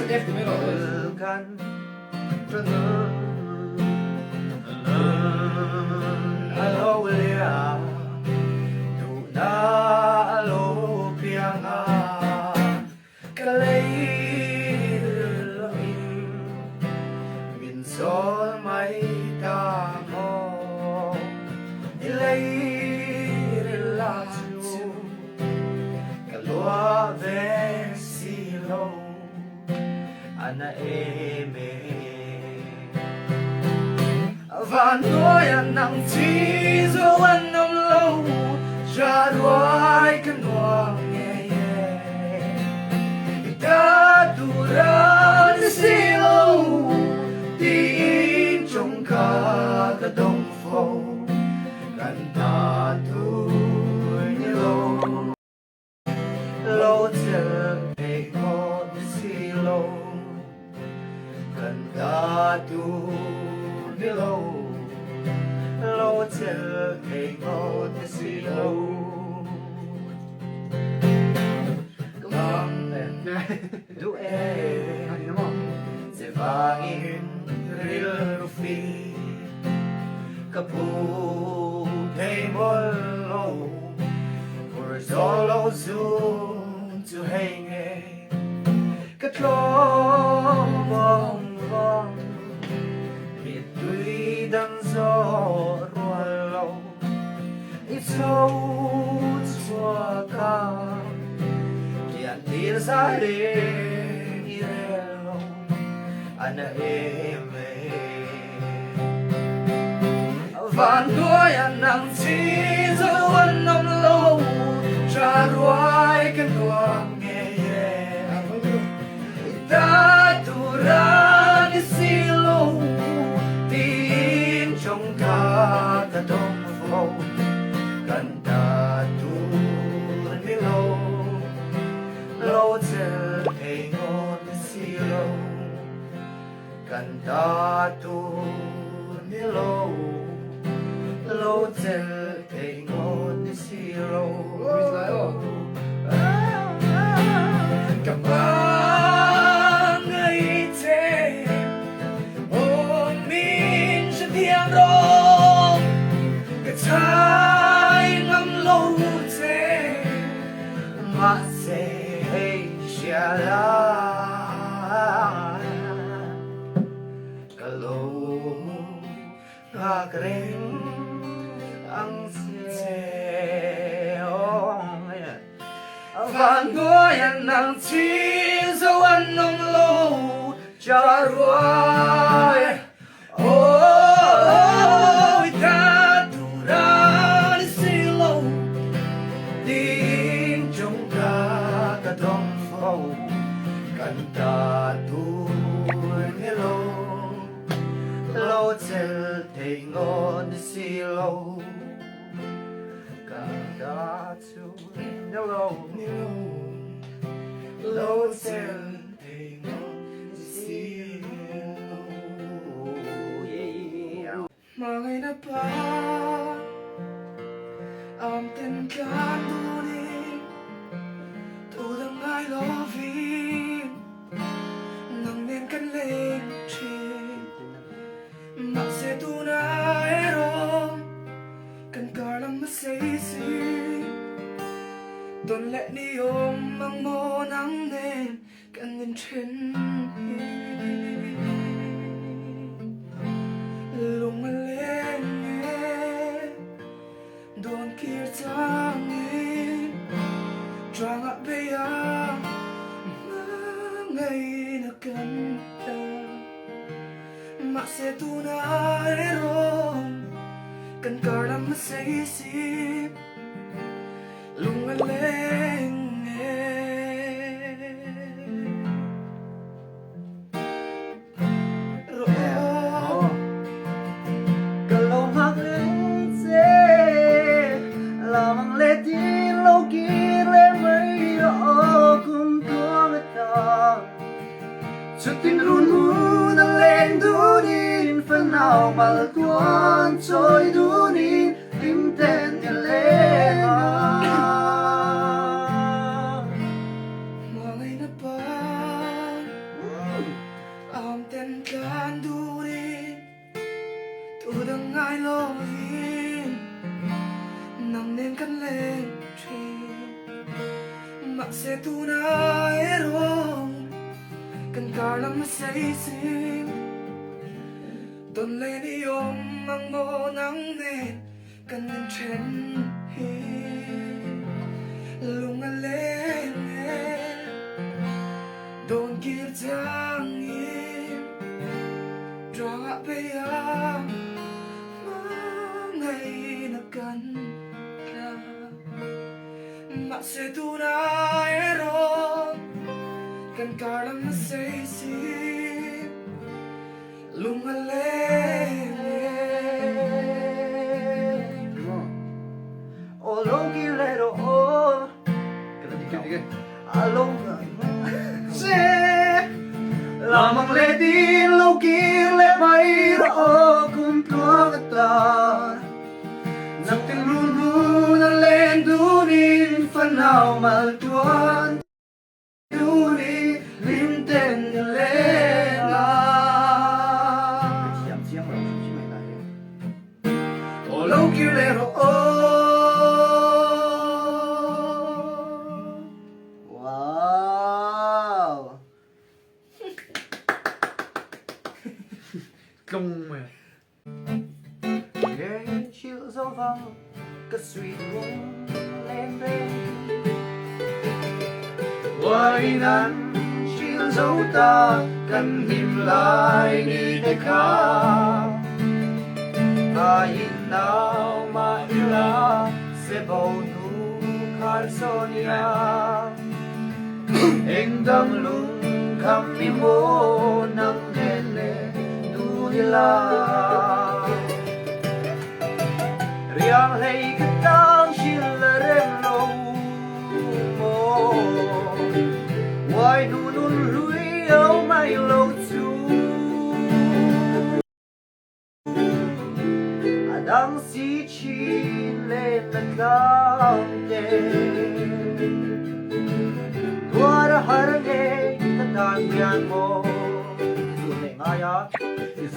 Efter mig då. Ana eme và nói anh nặng chi dù anh nông lâu ra đuôi cái ngoan nghe ta tu ra đi xí lâu tin trong cả cái đông phố gần ta tu như lâu lâu chờ để ngọt xí lâu gần ta tu như lâu lâu chờ để ngọt xí lâu du em sẽ vangin real phi kapu thay mol lâu or solo zoom to hang cất lo vòng vòng miệt tuy đang gió rùa lâu ít sâu xóa cao Tir sare irelo ana eme van đuôi anh nặng chi dấu anh nông lâu tra đuôi cái ngoan nghe ta tu ra đi xí lâu tin trong cả ta đông phố gần ta tu đi lâu lâu chờ thầy ngôn xí lâu cần ta tu ni lâu lâu chờ thầy ngôn xí lâu cảm ơn ngày thế ôm mình sẽ thiêng rong cái trái ngắm lâu thế mà sẽ kalau akrem ang seong van đuôi anh nặng chi dấu anh nông lâu cho ruồi ôi ta tu ra đi xí lâu tin trong cả ta đông phố cần ta tu nghe lâu lâu chờ thầy ngon xí lâu cần ta tu nghe lâu lâu chờ thầy ngon xí lâu mga na pa ang tinkadunin tudang I love you nang nên cánh lên trên mặc sẽ tu na erom cần cả lắm mất say xí tuần lệ đi ôm mang mô nắng đêm cần nên trên lùng mà lên nghe đồn kia trang nghe Trang ạ bây giờ ngày nó cần ta mà sẽ tu na rồi cần cả lắm mà say xí lung anh lên rồi kalau hak lên xe là mang lên tin lâu kia mấy đó cũng có người ta cho tin run run đang lên đu đi phần nào mà là tuôn trôi đu đi tim tên nhà lên sẽ tu na ero cần cả lắm say sim tuần lên đi ôm mang mô nắng lên cần nên chen hi lung lên đồn kia giang im rõ bây giờ ngày nó cần mà sẽ tu na ero cần cả lắm say sim lung lên ô lâu kia lại rồi ô lâu sẽ làm bằng lệ tin lâu kia lệ bay rồi cùng tua người ta giặc tiếng run run nó lên đu đi phần nào mà tuôn đu đi linh tên lên ô lâu kia lệ rồi ô wow Công mà ghé chiều gió vang cất suy buông lên bên quay nắng chiều dấu ta cần nhìn lại đi nơi khác và in nào mà yêu là sẽ bầu nụ khai sonia anh đang lung khăm mi mô nắng lên lên nu đi la riang hay cái tang xin là rem lâu mô why nu nun lui au mai lâu chu đang si chín lên là cao đêm tua ra har nghe ta tan bian mô dù lệ ngaya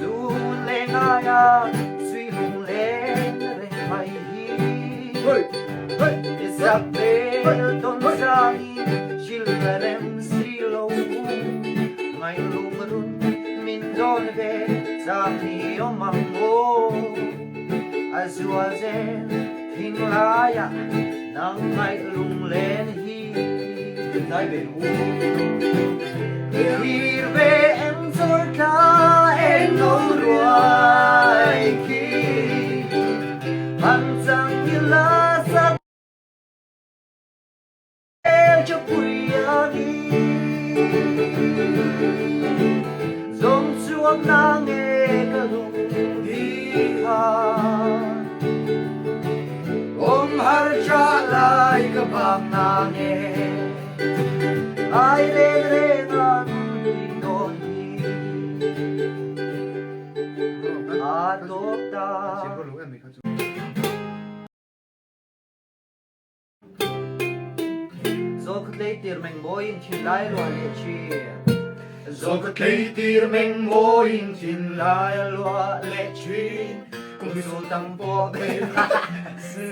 dù lệ ngaya suy lung lên re mai hi giặc bên tôn giang children si lâu ngày lung run min don về giang ni om mango azuazen thinh laya nang ngày lung lên hi dai bên u hier về em rồi cả em ngồi ruồi khi hàng rằng như lá sắc em cho bụi đi dòng chuông nắng nghe cả lùng đi hát ôm har trả lại cả bằng nàng nghe ai lên lên ăn đi đôi à tốt ta Zo kat lei tir meng mo in chin lai lua le chi Zo kat lei tir meng mo in chin lai lua le chi Kung bisu tang po be se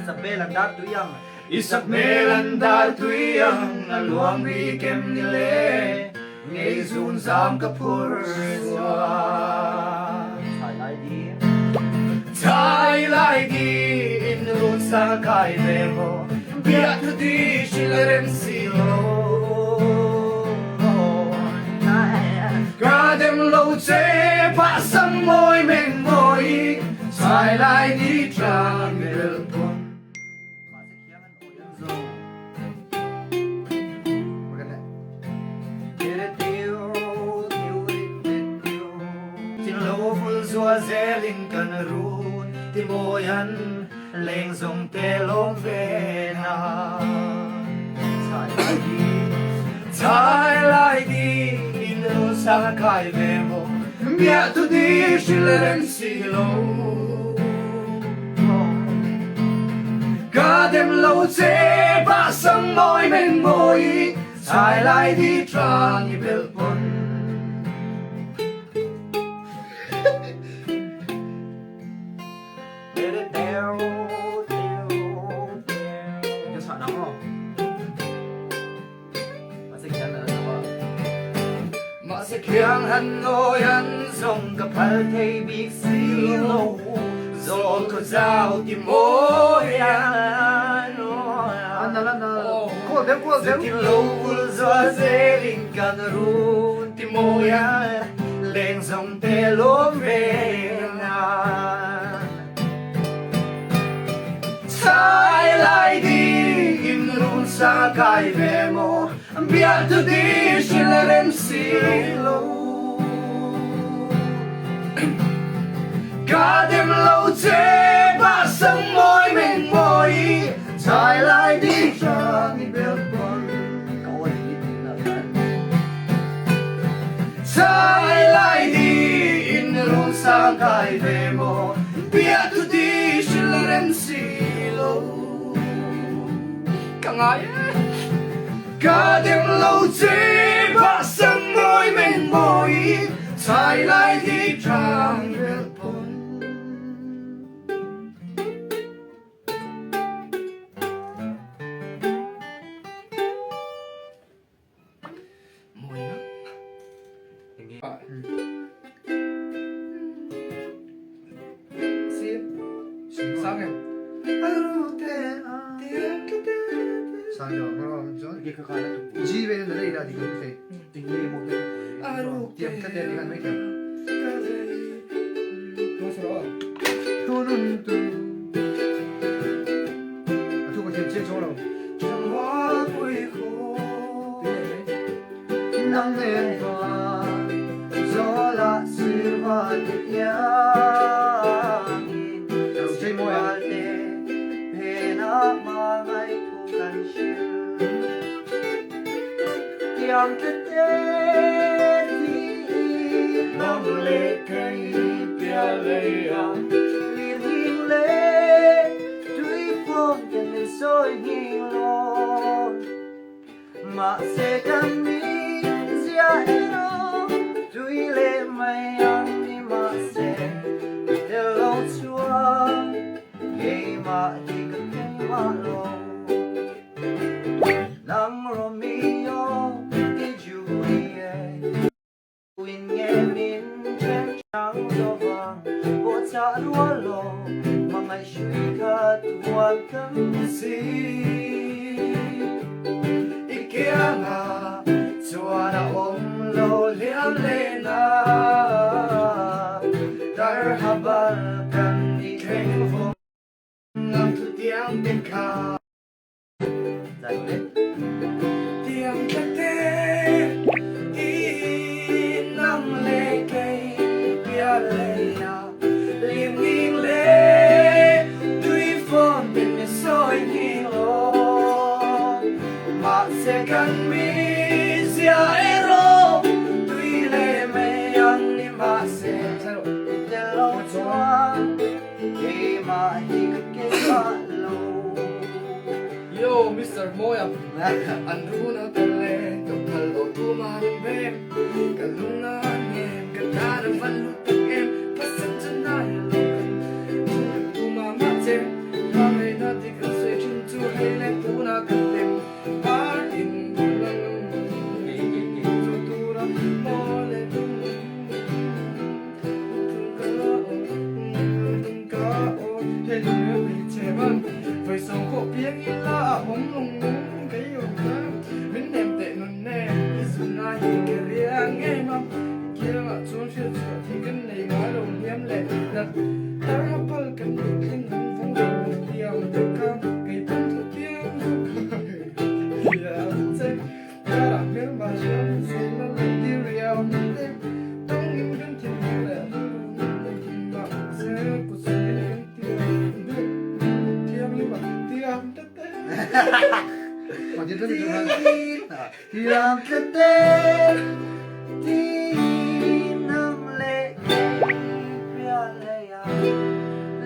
Isabel ang dat tu yang Isabel ang dat tu yang Aluang ri kem ni le Ngay zun sam kapur swa Thai lai di in run sa kai vemo Biat di chileren silo Kadem lo che pa sang môi men môi Thai lai di trang bel pon Zua zelin kan run ti moyan leng zong te long ve na Thai lai di in ru sa kai ve mo bia tu di shileren silo Kadem lo che ba sang moi men moi Thai lai di trang i bel pon sẽ khiêng hắn ngồi hắn dùng cặp hal thay big xí lô rồi có dao tìm mối anh giờ tìm lâu gió dễ linh càng run tìm mối anh lên dòng tê lốm về trái lại đi im run xa cài về mồ biết tôi đi chỉ là em xin lâu cả đêm lâu chế ba sân môi mình môi trái lại đi cho đi biết con câu ấy đi là gần trái lại đi in run xa cài về mồ biết tôi đi chỉ là em xin lâu càng ai cả đêm lâu chế ba sân môi mình môi trái lại đi chẳng biết buồn mùi lắmอย่างงี้xin sao em sang giờ nó cho cái cái này chỉ về đến đây là thì cũng phải tình yêu một cái tiệm cái tiền thì ăn mấy kiểu tôi sợ tu nun tu tu có tiền chia số đâu chẳng hóa cuối khô nắng lên hoa gió lá sự hoa tuyệt nhang đầu chơi môi à về na mà ngày thu cảnh chiều tiếng tết tết đi bóng lệ cây bia lệ liền hiên lệ tuy phong chẳng nên soi hiên lon mà sẽ cần mi gia ero tuy lệ mây ăn đi mà sẽ để lâu chua gây mà đi cần gây mà lâu nắng Romeo đi Juliet Quỳnh nghe miên trên trắng gió vàng bộ cha đua lò mà ngày suy ca tuan cân si ý kia ngà chua na ôm lâu liếm lên na dar habal kan đi keng phong ngâm thu tiếng bên ca tiếng tết tết in nắng lệ cây bia lệ liềm nghiêng lệ tuy phong bên miền soi nghiêng lo mà sẽ cần mi zia ero tuy lệ mây ăn đi mà sẽ để lâu choang khi mà đi cái mà lâu Yo, Mr. Moya, anduna tele, tokalo tumarim, kaluna nem, katana valutak em, pasan janay lokan, tumamate, mamay nati kasi chintu hele puna kalim, parin bulang, tutura mole kaon, hello cheman, phải sống khổ biếng như là bóng lùng ngúng cái yêu thương mình em tệ nôn nè dù na nhìn cái riêng nghe mà kia mà xuống chuyện chuyện thì cái này nói đầu liếm lệ đặt ta hấp bơ cần được lên nắng vung đầu tiêu được cam cái bún thật tiếng giờ chơi ta làm miếng bà sớm xin nó lên tiêu riêu đêm trong những cơn thiên lệ mà sẽ của sự những tiêu còn trên rất nhiều hơn thì làm tết tết đi nắng lệ bia lệ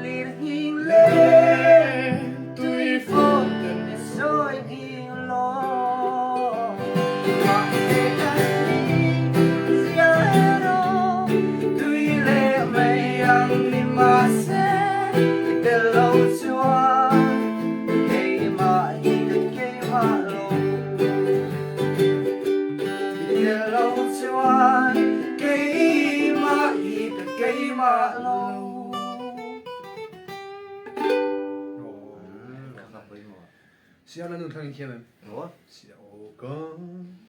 liền hiên lệ tuy phong tình soi hiên lo mà để anh đi zia ero tuy lệ mây ăn đi mà sẽ để lâu chua lâu cho anh 是要那种唱一天的，我小刚。